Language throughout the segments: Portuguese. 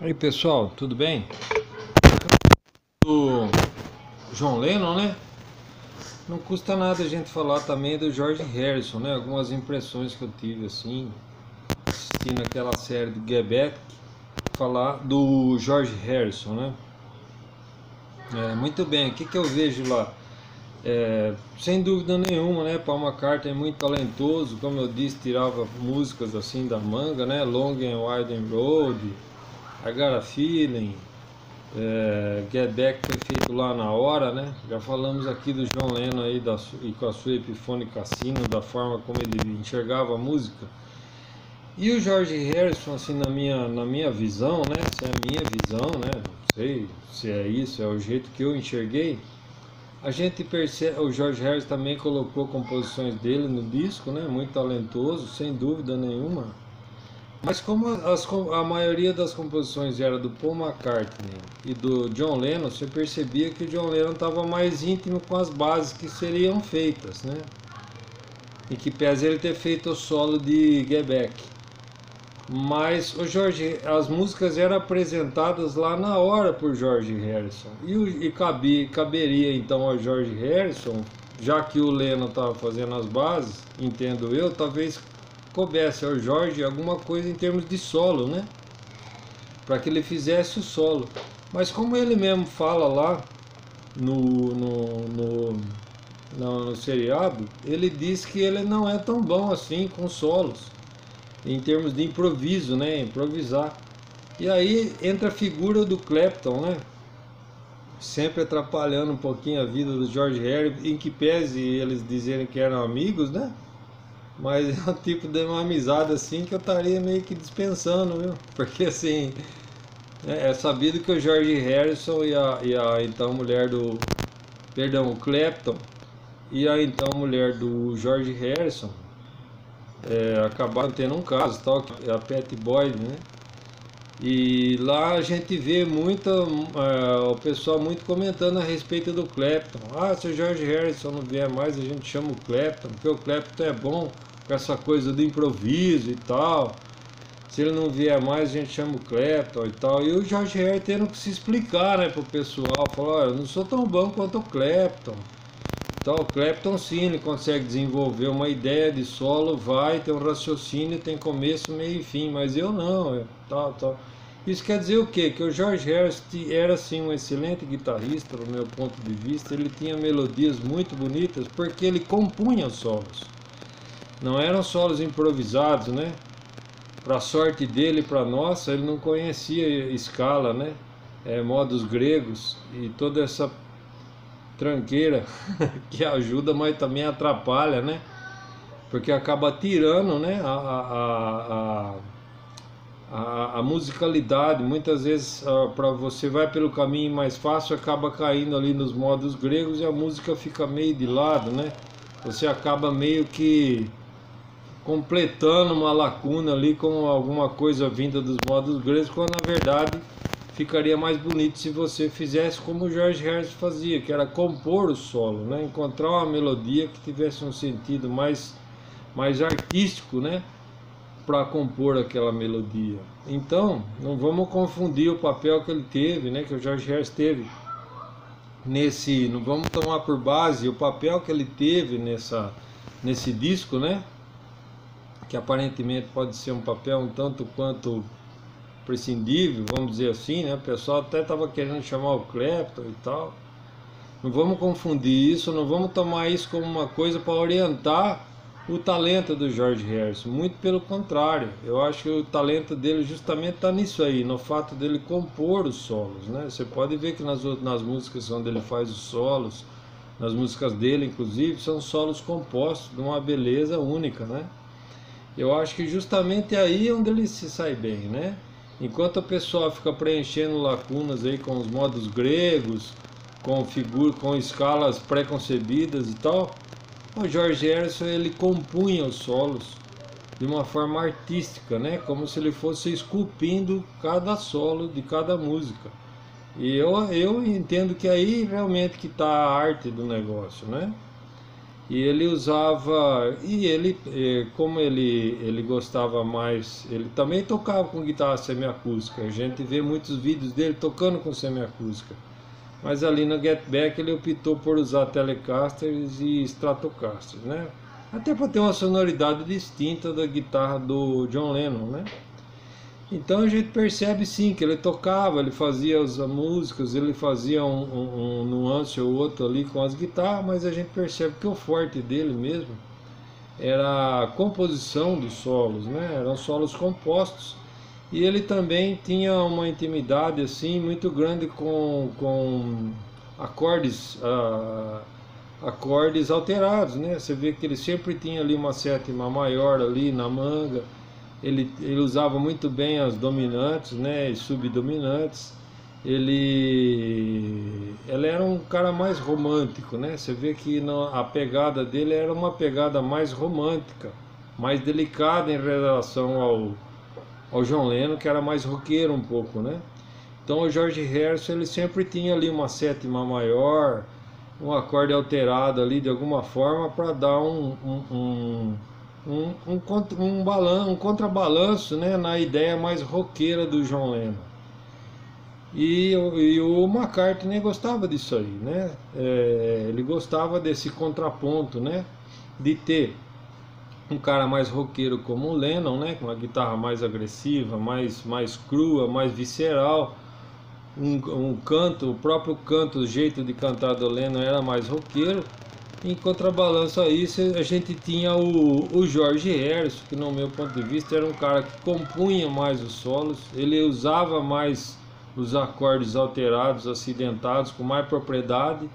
Aí pessoal, tudo bem? Do John Lennon, né? Não custa nada a gente falar também do George Harrison, né? Algumas impressões que eu tive assim, assistindo aquela série do Get Back, falar do George Harrison, né? Muito bem, o que eu vejo lá? Sem dúvida nenhuma, né? Paul McCartney é muito talentoso, como eu disse, tirava músicas assim da manga, né? Long and Winding Road, I Got a Feeling. Get Back foi feito lá na hora, né? Já falamos aqui do John Lennon aí e com a sua Epiphone Casino, da forma como ele enxergava a música. E o George Harrison, assim, na minha visão, né? Se é a minha visão, né? Não sei se é isso, é o jeito que eu enxerguei. A gente percebe, o George Harrison também colocou composições dele no disco, né? Muito talentoso, sem dúvida nenhuma. Mas como a maioria das composições era do Paul McCartney e do John Lennon, você percebia que o John Lennon estava mais íntimo com as bases que seriam feitas, né? E que pese ele ter feito o solo de Get Back. Mas o as músicas eram apresentadas lá na hora por George Harrison. Caberia então ao George Harrison, já que o Lennon estava fazendo as bases, entendo eu, talvez coubesse ao Jorge alguma coisa em termos de solo, né? Para que ele fizesse o solo. Mas como ele mesmo fala lá no seriado, ele diz que ele não é tão bom assim com solos, em termos de improviso, né? Improvisar. E aí entra a figura do Clapton, né? Sempre atrapalhando um pouquinho a vida do George Harrison, em que pese eles dizerem que eram amigos, né? Mas é um tipo de uma amizade assim que eu estaria meio que dispensando, viu? Porque assim, é sabido que o George Harrison e a então mulher do. Perdão, o Clapton e a então mulher do George Harrison acabaram tendo um caso, tal, a Pattie Boyd, né? E lá a gente vê o pessoal muito comentando a respeito do Clapton. Ah, se o George Harrison não vier mais, a gente chama o Clapton, porque o Clapton é bom com essa coisa do improviso e tal. Se ele não vier mais, a gente chama o Clapton e tal. E o George Harrison tendo que se explicar, né, pro pessoal. Falar, olha, eu não sou tão bom quanto o Clapton. Então, o Clapton sim, ele consegue desenvolver uma ideia de solo, vai, tem um raciocínio, tem começo, meio e fim, mas eu não, tal. Isso quer dizer o quê? Que o George Harrison era sim um excelente guitarrista, do meu ponto de vista, ele tinha melodias muito bonitas, porque ele compunha os solos. Não eram solos improvisados, né? Para sorte dele e para nossa, ele não conhecia escala, né? Modos gregos e toda essa tranqueira que ajuda, mas também atrapalha, né? Porque acaba tirando, né? A musicalidade. Muitas vezes, para você vai pelo caminho mais fácil, acaba caindo ali nos modos gregos e a música fica meio de lado, né? Você acaba meio que completando uma lacuna ali com alguma coisa vinda dos modos gregos, quando na verdade ficaria mais bonito se você fizesse como o George Harrison fazia, que era compor o solo, né? Encontrar uma melodia que tivesse um sentido mais artístico, né? Para compor aquela melodia. Então, não vamos confundir o papel que ele teve, né? Que o George Harrison teve não vamos tomar por base o papel que ele teve nesse disco, né? Que aparentemente pode ser um papel um tanto quanto prescindível, vamos dizer assim, né? O pessoal até estava querendo chamar o Clapton e tal. Não vamos confundir isso, não vamos tomar isso como uma coisa para orientar o talento do George Harrison. Muito pelo contrário, eu acho que o talento dele justamente está nisso aí, no fato dele compor os solos, né? Você pode ver que nas músicas onde ele faz os solos, nas músicas dele inclusive, são solos compostos de uma beleza única, né? Eu acho que justamente aí é onde ele se sai bem, né? Enquanto o pessoal fica preenchendo lacunas aí com os modos gregos, com escalas pré-concebidas e tal, o George Harrison ele compunha os solos de uma forma artística, né? Como se ele fosse esculpindo cada solo de cada música. E eu entendo que aí realmente que está a arte do negócio, né? E ele usava, como ele gostava mais, ele também tocava com guitarra semiacústica. A gente vê muitos vídeos dele tocando com semiacústica. Mas ali no Get Back ele optou por usar Telecasters e Stratocasters, né? Até para ter uma sonoridade distinta da guitarra do John Lennon, né? Então a gente percebe sim que ele tocava, ele fazia as músicas, ele fazia um nuance ou outro ali com as guitarras, mas a gente percebe que o forte dele mesmo era a composição dos solos, né? Eram solos compostos. E ele também tinha uma intimidade assim muito grande com acordes, acordes alterados, né? Você vê que ele sempre tinha ali uma sétima maior ali na manga. Ele usava muito bem as dominantes, né, e subdominantes. Ele era um cara mais romântico, né? Você vê que a pegada dele era uma pegada mais romântica, mais delicada em relação ao John Lennon, que era mais roqueiro um pouco, né? Então o George Harrison ele sempre tinha ali uma sétima maior, um acorde alterado ali de alguma forma para dar um contrabalanço, né, na ideia mais roqueira do John Lennon. E o McCartney gostava disso aí, né? Ele gostava desse contraponto, né? De ter um cara mais roqueiro como o Lennon, né? Com uma guitarra mais agressiva, mais crua, mais visceral. Um canto, o próprio canto, o jeito de cantar do Lennon era mais roqueiro. Em contrabalanço a isso, a gente tinha o George Harrison, que no meu ponto de vista era um cara que compunha mais os solos, ele usava mais os acordes alterados, acidentados, com mais propriedade,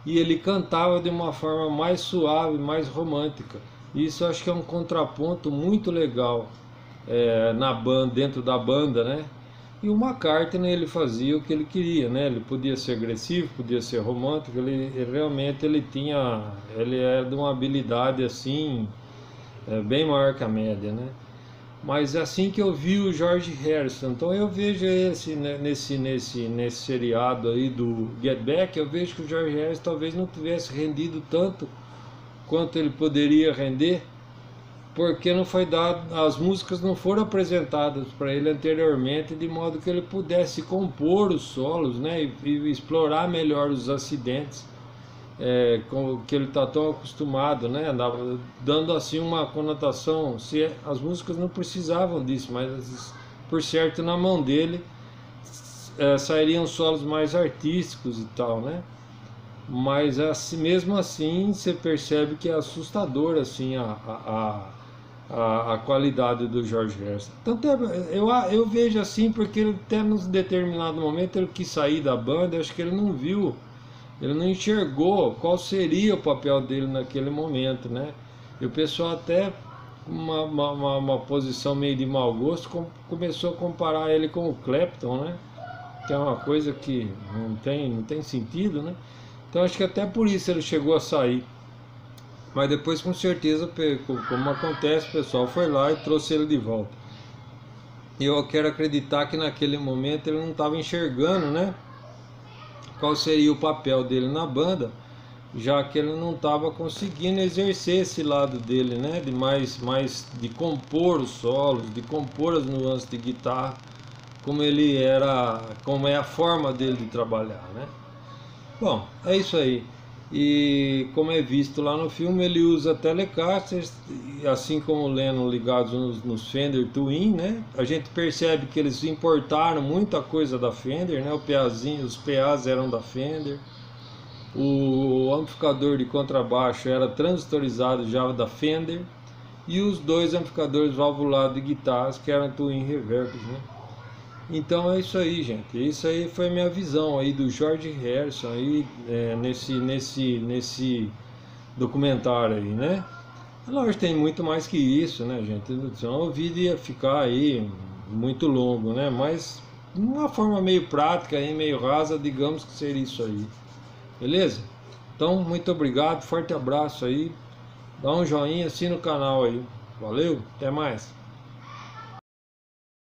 e ele cantava de uma forma mais suave, mais romântica. Isso eu acho que é um contraponto muito legal na banda, dentro da banda, né? E o McCartney ele fazia o que ele queria, né? Ele podia ser agressivo, podia ser romântico, ele realmente ele é de uma habilidade assim bem maior que a média, né? Mas é assim que eu vi o George Harrison. Então eu vejo nesse seriado aí do Get Back, eu vejo que o George Harrison talvez não tivesse rendido tanto quanto ele poderia render, porque não foi dado, as músicas não foram apresentadas para ele anteriormente, de modo que ele pudesse compor os solos, né, e explorar melhor os acidentes com que ele está tão acostumado, né, dando assim uma conotação. As músicas não precisavam disso, mas por certo na mão dele sairiam solos mais artísticos e tal, né? Mas assim, mesmo assim você percebe que é assustador assim a qualidade do George Harrison. Tanto eu vejo assim porque ele até num determinado momento ele quis sair da banda. Eu acho que ele não viu, ele não enxergou qual seria o papel dele naquele momento, né? E o pessoal até uma posição meio de mau gosto começou a comparar ele com o Clapton, né? Que é uma coisa que não tem sentido, né? Então acho que até por isso ele chegou a sair. Mas depois, com certeza, como acontece, o pessoal foi lá e trouxe ele de volta. E eu quero acreditar que naquele momento ele não estava enxergando, né, qual seria o papel dele na banda, já que ele não estava conseguindo exercer esse lado dele, né, de compor os solos, de compor as nuances de guitarra, como é a forma dele de trabalhar, né? Bom, é isso aí. E como é visto lá no filme, ele usa Telecasters, assim como o Lennon, ligados nos Fender Twin, né? A gente percebe que eles importaram muita coisa da Fender, né? Os PAs eram da Fender, o amplificador de contrabaixo era transistorizado já da Fender, e os dois amplificadores valvulados de guitarras que eram Twin Reverbs, né? Então é isso aí, gente. Isso aí foi minha visão aí do George Harrison aí, nesse documentário aí, né? Lógico, tem muito mais que isso, né, gente? Senão o vídeo ia ficar aí muito longo, né? Mas de uma forma meio prática aí, meio rasa, digamos que seria isso aí. Beleza? Então, muito obrigado, forte abraço aí. Dá um joinha, assina o canal aí. Valeu, até mais.